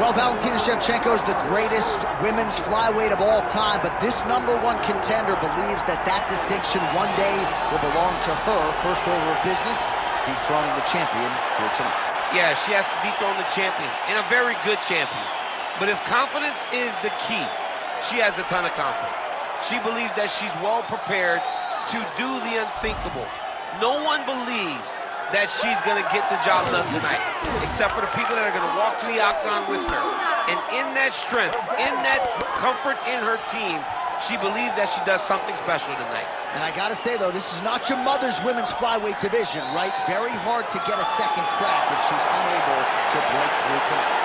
Well, Valentina Shevchenko is the greatest women's flyweight of all time, but this #1 contender believes that that distinction one day will belong to her. First order of business, dethroning the champion here tonight. Yeah, she has to dethrone the champion, and a very good champion. But if confidence is the key, she has a ton of confidence. She believes that she's well prepared to do the unthinkable. No one believes that she's going to get the job done tonight, except for the people that are going to walk to the octagon with her. And in that strength, in that comfort in her team, she believes that she does something special tonight. And I gotta say, though, this is not your mother's women's flyweight division, right? Very hard to get a second crack if she's unable to break through tonight.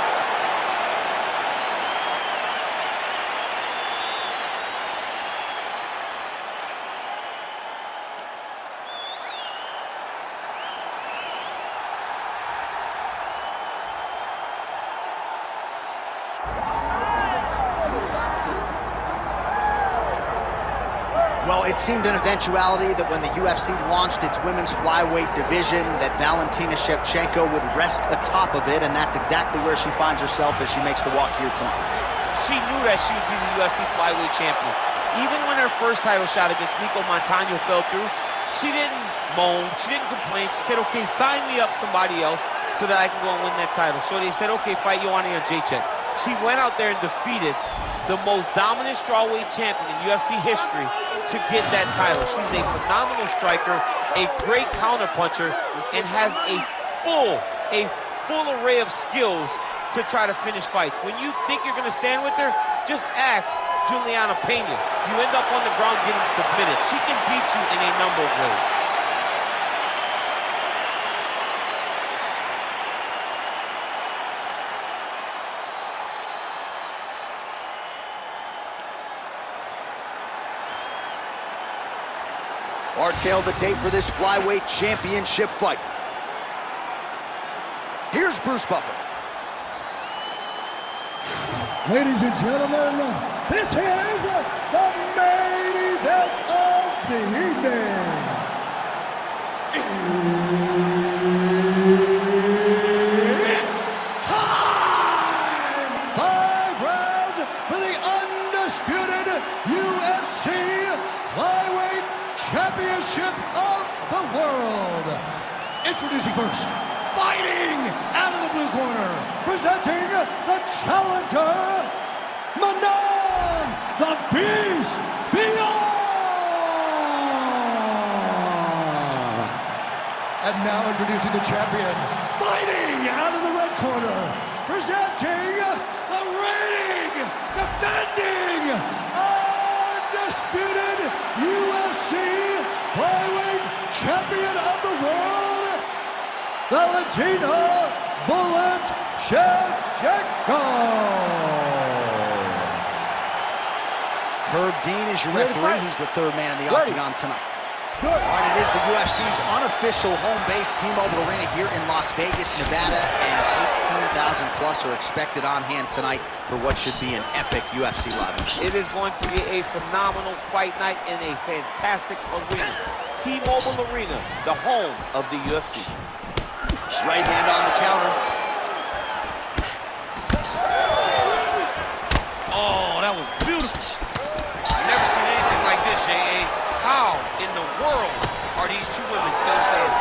Well, it seemed an eventuality that when the UFC launched its women's flyweight division, that Valentina Shevchenko would rest atop of it, and that's exactly where she finds herself as she makes the walk here tonight. She knew that she would be the UFC flyweight champion. Even when her first title shot against Nico Montano fell through, she didn't moan, she didn't complain. She said, okay, sign me up somebody else so that I can go and win that title. So they said, okay, fight Joanna Jędrzejczyk. She went out there and defeated the most dominant strawweight champion in UFC history to get that title. She's a phenomenal striker, a great counterpuncher, and has a full array of skills to try to finish fights. When you think you're going to stand with her, just ask Juliana Pena. You end up on the ground getting submitted. She can beat you in a number of ways. Our tail the tape for this flyweight championship fight. Here's Bruce Buffer. Ladies and gentlemen, this is the main event of the evening. It's time! 5 rounds for the undisputed UFC Flyweight Championship of the world. Introducing first, fighting out of the blue corner, presenting the challenger, Manon the Beast Fiorot. And now introducing the champion, fighting out of the red corner, presenting the reigning, defending, undisputed UFC flyweight champion of the world, Valentina Shevchenko. Herb Dean is your referee. He's the third man in the octagon tonight. All right, it is the UFC's unofficial home base, T-Mobile Arena here in Las Vegas, Nevada, and 18,000 plus are expected on hand tonight for what should be an epic UFC live event. It is going to be a phenomenal fight night in a fantastic arena. T-Mobile Arena, the home of the UFC. Right hand on the counter. Oh, that was beautiful. Never seen anything like this, J.A. How in the world are these two women still standing?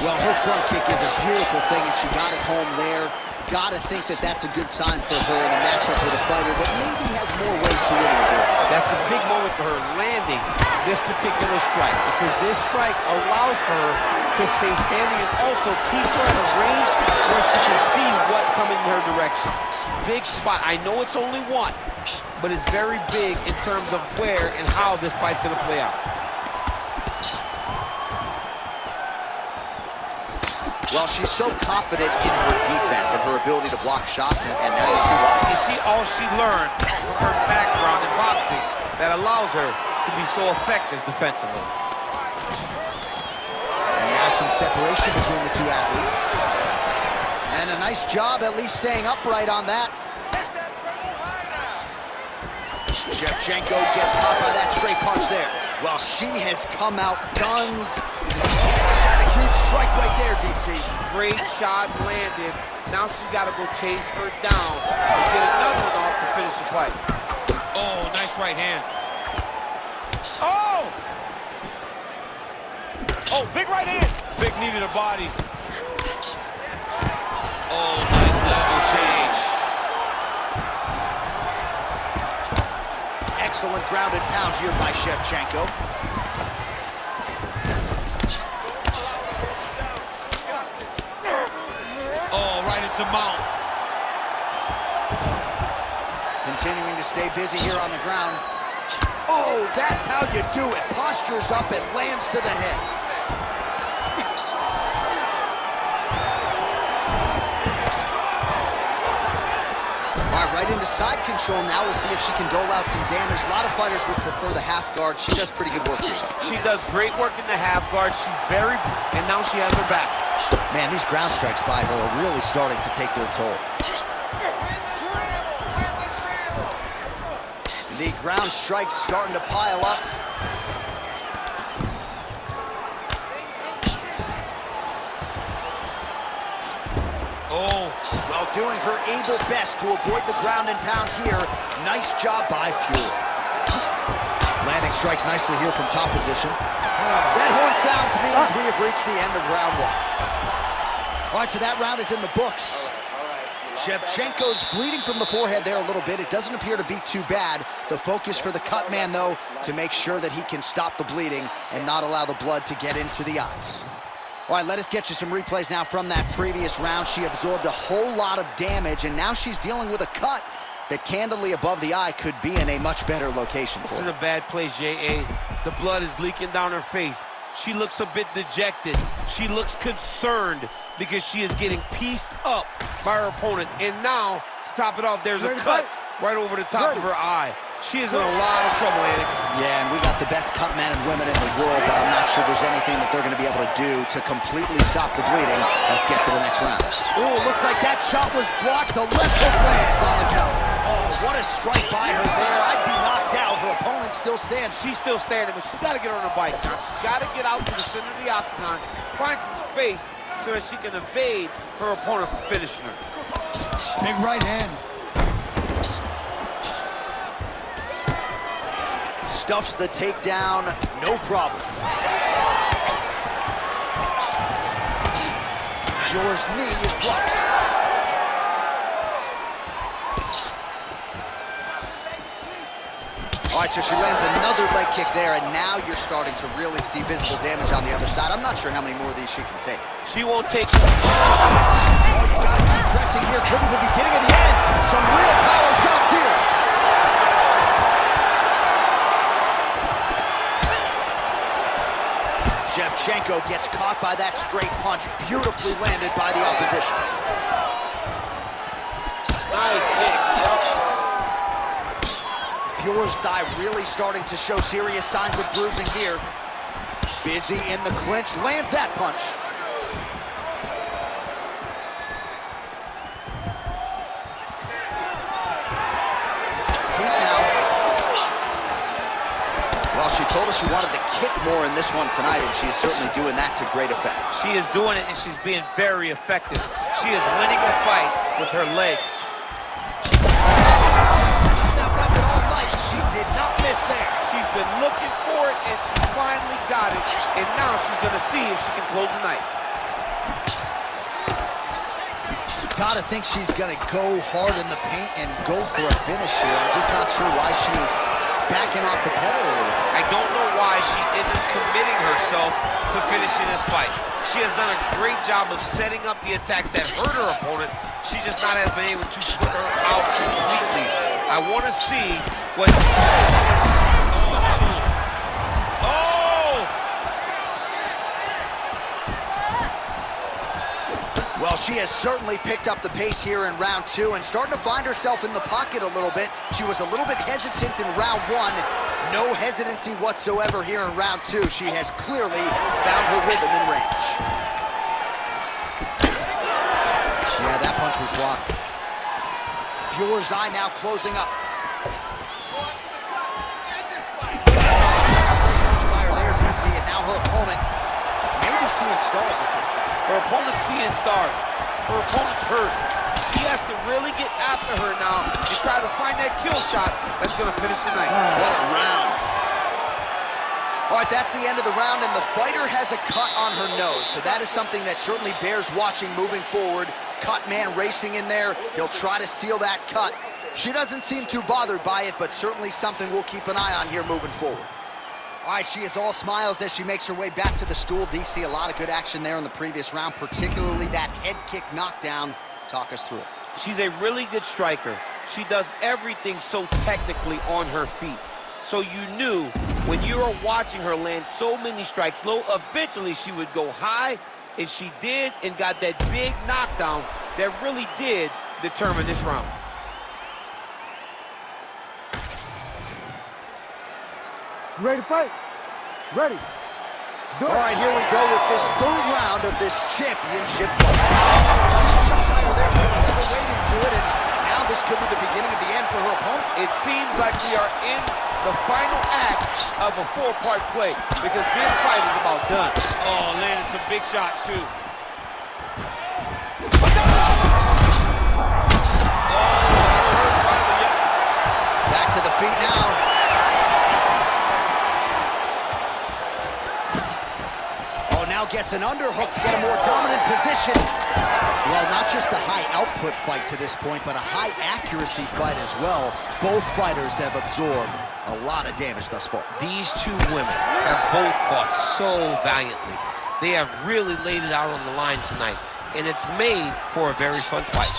Well, her front kick is a beautiful thing, and she got it home there. Gotta think that that's a good sign for her in a matchup with a fighter that maybe has more ways to win or avoid. That's a big moment for her, landing this particular strike, because this strike allows for her to stay standing and also keeps her at a range where she can see what's coming in her direction. Big spot. I know it's only one, but it's very big in terms of where and how this fight's going to play out. Well, she's so confident in her defense and her ability to block shots, and now you see why. You see all she learned from her background in boxing that allows her to be so effective defensively. And now some separation between the two athletes. And a nice job at least staying upright on that. Shevchenko gets caught by that straight punch there. Well, she has come out guns. She's had a huge Huge strike right there, DC. Great shot landed. Now she's got to go chase her down and get another one off to finish the fight. Oh, nice right hand. Oh! Oh, big right hand. Big knee to the body. Oh, nice level change. Excellent ground and pound here by Shevchenko. Oh, right into mount. Continuing to stay busy here on the ground. Oh, that's how you do it. Postures up and lands to the head. All right, right into side control now. We'll see if she can dole out some damage. A lot of fighters would prefer the half guard. She does pretty good work here. She does great work in the half guard. She's very, and now she has her back. Man, these ground strikes by her are really starting to take their toll. The ground strikes starting to pile up. Oh. Well, doing her able best to avoid the ground and pound here. Nice job by Fiorot. Landing strikes nicely here from top position. That horn sounds means we have reached the end of round one. All right, so that round is in the books. Shevchenko's bleeding from the forehead there a little bit. It doesn't appear to be too bad. The focus for the cut man, though, to make sure that he can stop the bleeding and not allow the blood to get into the eyes. All right, let us get you some replays now from that previous round. She absorbed a whole lot of damage, and now she's dealing with a cut that candidly above the eye could be in a much better location for her. This is a bad place, J.A. The blood is leaking down her face. She looks a bit dejected. She looks concerned because she is getting pieced up by her opponent. And now, to top it off, there's a cut right over the top of her eye. She is in a lot of trouble, Annick. Yeah, and we got the best cut men and women in the world, but I'm not sure there's anything that they're going to be able to do to completely stop the bleeding. Let's get to the next round. Oh, looks like that shot was blocked. The left hook lands on the counter. Oh, what a strike by her there. I'd be knocked out. Her opponent still stands. She's still standing, but she's got to get on her bike now. She's got to get out to the center of the octagon, find some space so that she can evade her opponent from finishing her. Big right hand. Stuffs the takedown, no problem. Fiorot's knee is blocked. All right, so she lands another leg kick there, and now you're starting to really see visible damage on the other side. I'm not sure how many more of these she can take. She won't take... Oh, you gotta keep pressing here. Could be the beginning of the end. Some real power shots here. Shevchenko gets caught by that straight punch, beautifully landed by the opposition. Nice kick, yep. Fiorot's thigh really starting to show serious signs of bruising here. Busy in the clinch, lands that punch. Deep now. Well, she told us she wanted to kick more in this one tonight, and she is certainly doing that to great effect. She is doing it, and she's being very effective. She is winning the fight with her legs. That weapon all night. She did not miss there. She's been looking for it, and she finally got it. And now she's going to see if she can close the night. Gotta think she's gonna go hard in the paint and go for a finish here. I'm just not sure why she's backing off the pedal a little bit. I don't know why she isn't committing herself to finishing this fight. She has done a great job of setting up the attacks that hurt her opponent. She just not has been able to put her out completely. I want to see what... Well, she has certainly picked up the pace here in round two and starting to find herself in the pocket a little bit. She was a little bit hesitant in round one. No hesitancy whatsoever here in round two. She has clearly found her rhythm and range. Yeah, that punch was blocked. Fiorot's eye now closing up. Fire there, DC, and now her opponent maybe she's seeing stars at this point. Her opponent's seeing stars. Her opponent's hurt. She has to really get after her now and try to find that kill shot that's going to finish the night. What a round. All right, that's the end of the round, and the fighter has a cut on her nose. So that is something that certainly bears watching moving forward. Cut man racing in there. He'll try to seal that cut. She doesn't seem too bothered by it, but certainly something we'll keep an eye on here moving forward. All right, she is all smiles as she makes her way back to the stool. DC, a lot of good action there in the previous round, particularly that head kick knockdown. Talk us through it. She's a really good striker. She does everything so technically on her feet. So you knew when you were watching her land so many strikes low, eventually she would go high, and she did, and got that big knockdown that really did determine this round. Ready to fight? Ready. All right, here we go with this third round of this championship fight. They're waiting to it, and now this could be the beginning of the end for her opponent. It seems like we are in the final act of a four-part play because this fight is about done. Oh, landing some big shots, too. Back to the feet now. Gets an underhook to get a more dominant position. Well, not just a high output fight to this point, but a high accuracy fight as well. Both fighters have absorbed a lot of damage thus far. These two women have both fought so valiantly. They have really laid it out on the line tonight, and it's made for a very fun fight.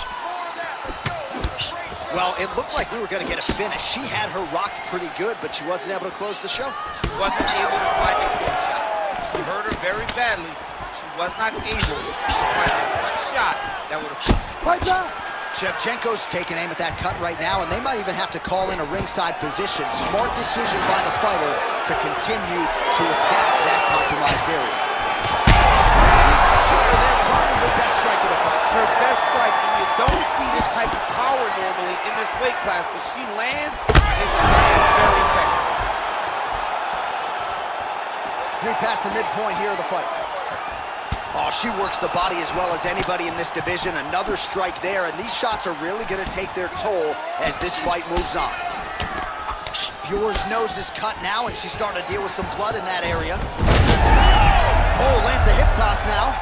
Well, it looked like we were going to get a finish. She had her rocked pretty good, but she wasn't able to close the show. She wasn't able to find a kill shot. She hurt her very badly. She was not able to find one shot that would have... Shevchenko's taking aim at that cut right now, and they might even have to call in a ringside position. Smart decision by the fighter to continue to attack that compromised area. They're probably her best strike of the fight. Her best strike, and you don't see this type of power normally in this weight class, but she lands, and she lands very effective. Three past the midpoint here of the fight. Oh, she works the body as well as anybody in this division. Another strike there, and these shots are really going to take their toll as this fight moves on. Fiorot's nose is cut now, and she's starting to deal with some blood in that area. Oh, lands a hip toss now.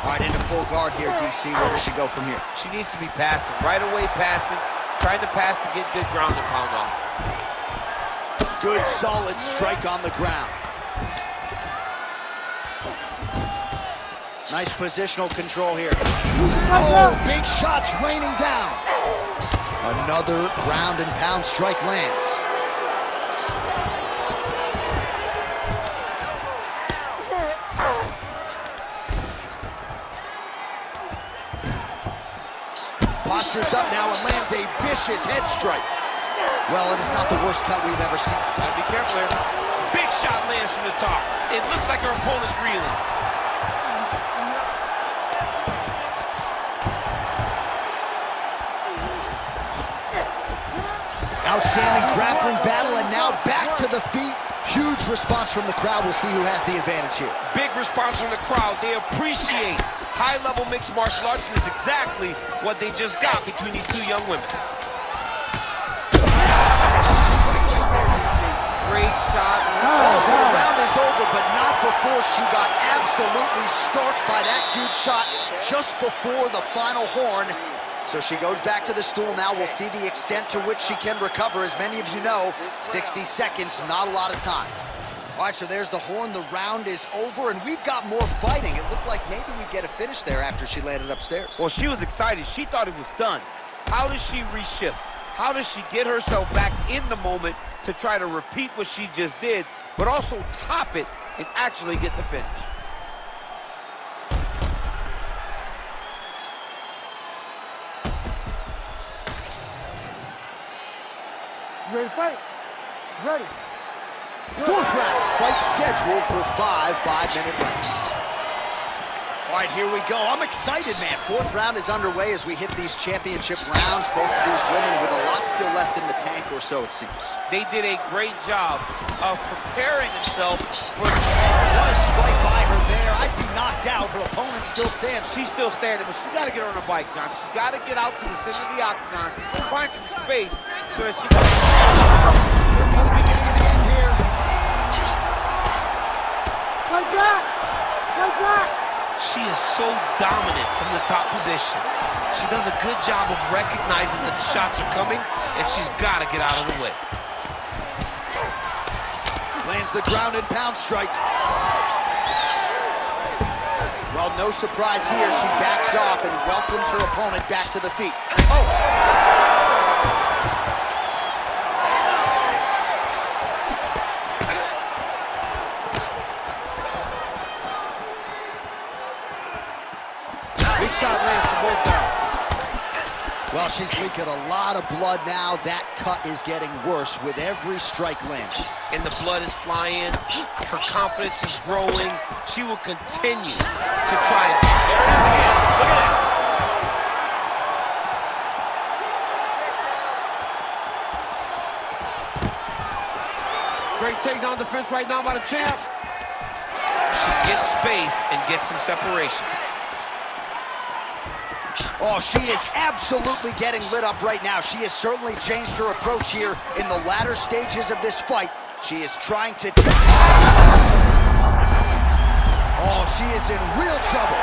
All right, into full guard here, DC. Where does she go from here? She needs to be passing, right away passing, trying to pass to get good ground and pound off. Good, solid strike on the ground. Nice positional control here. Oh, big shots raining down. Another ground and pound strike lands. Postures up now and lands a vicious head strike. Well, it is not the worst cut we've ever seen. Gotta be careful here. Big shot lands from the top. It looks like her opponent's reeling. Outstanding grappling battle, and now back to the feet. Huge response from the crowd. We'll see who has the advantage here. Big response from the crowd. They appreciate high-level mixed martial arts, and it's exactly what they just got between these two young women. Great shot. Oh, so the round is over, but not before she got absolutely starched by that huge shot just before the final horn. So she goes back to the stool now. We'll see the extent to which she can recover. As many of you know, 60 seconds, not a lot of time. All right, so there's the horn. The round is over, and we've got more fighting. It looked like maybe we'd get a finish there after she landed upstairs. Well, she was excited. She thought it was done. How does she reshift? How does she get herself back in the moment to try to repeat what she just did, but also top it and actually get the finish? Ready to fight? Ready. Fourth round, fight scheduled for 5 5-minute rounds. All All right, here we go. I'm excited, man. Fourth round is underway as we hit these championship rounds. Both of these women with a lot still left in the tank, or so it seems. They did a great job of preparing themselves for... What a strike by her there. I'd be knocked out. Her opponent still stands. She's still standing, but she's got to get on her bike, John. She's got to get out to the center of the octagon, find some space so that she can... Could be the beginning of the end here. Like that! Like that! She is so dominant from the top position. She does a good job of recognizing that the shots are coming, and she's got to get out of the way. Lands the ground and pound strike. Well, no surprise here. She backs off and welcomes her opponent back to the feet. Oh! Big shot lands for both guys. Well, she's leaking a lot of blood now. That cut is getting worse with every strike landed. And the blood is flying. Her confidence is growing. She will continue to try and... There it is again. Look at that. Great takedown defense right now by the champ. She gets space and gets some separation. Oh, she is absolutely getting lit up right now. She has certainly changed her approach here in the latter stages of this fight. She is trying to... Oh, she is in real trouble.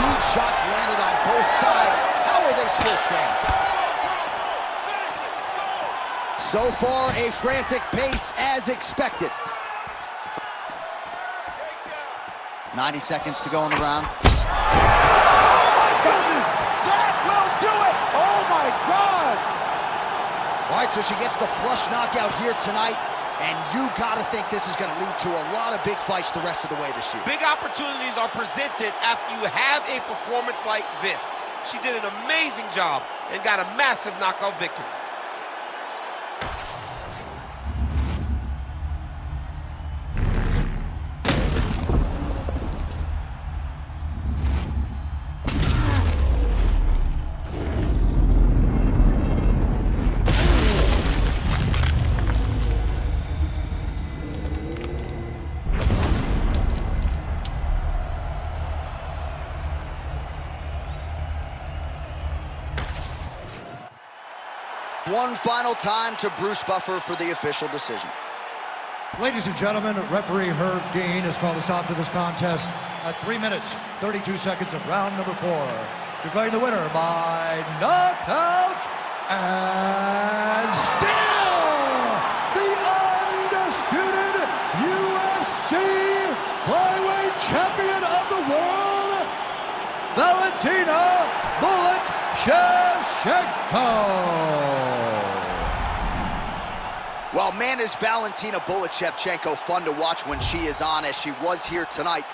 Huge shots landed on both sides. How are they still standing? So far, a frantic pace as expected. 90 seconds to go in the round. That will do it! Oh my God! All right, so she gets the flush knockout here tonight, and you gotta think this is gonna lead to a lot of big fights the rest of the way this year. Big opportunities are presented after you have a performance like this. She did an amazing job and got a massive knockout victory. One final time to Bruce Buffer for the official decision. Ladies and gentlemen, referee Herb Dean has called a stop to this contest at 3 minutes, 32 seconds of round number 4. Declaring the winner by knockout and still the undisputed UFC flyweight champion of the world, Valentina Shevchenko. Well, man, is Valentina Shevchenko fun to watch when she is on, as she was here tonight.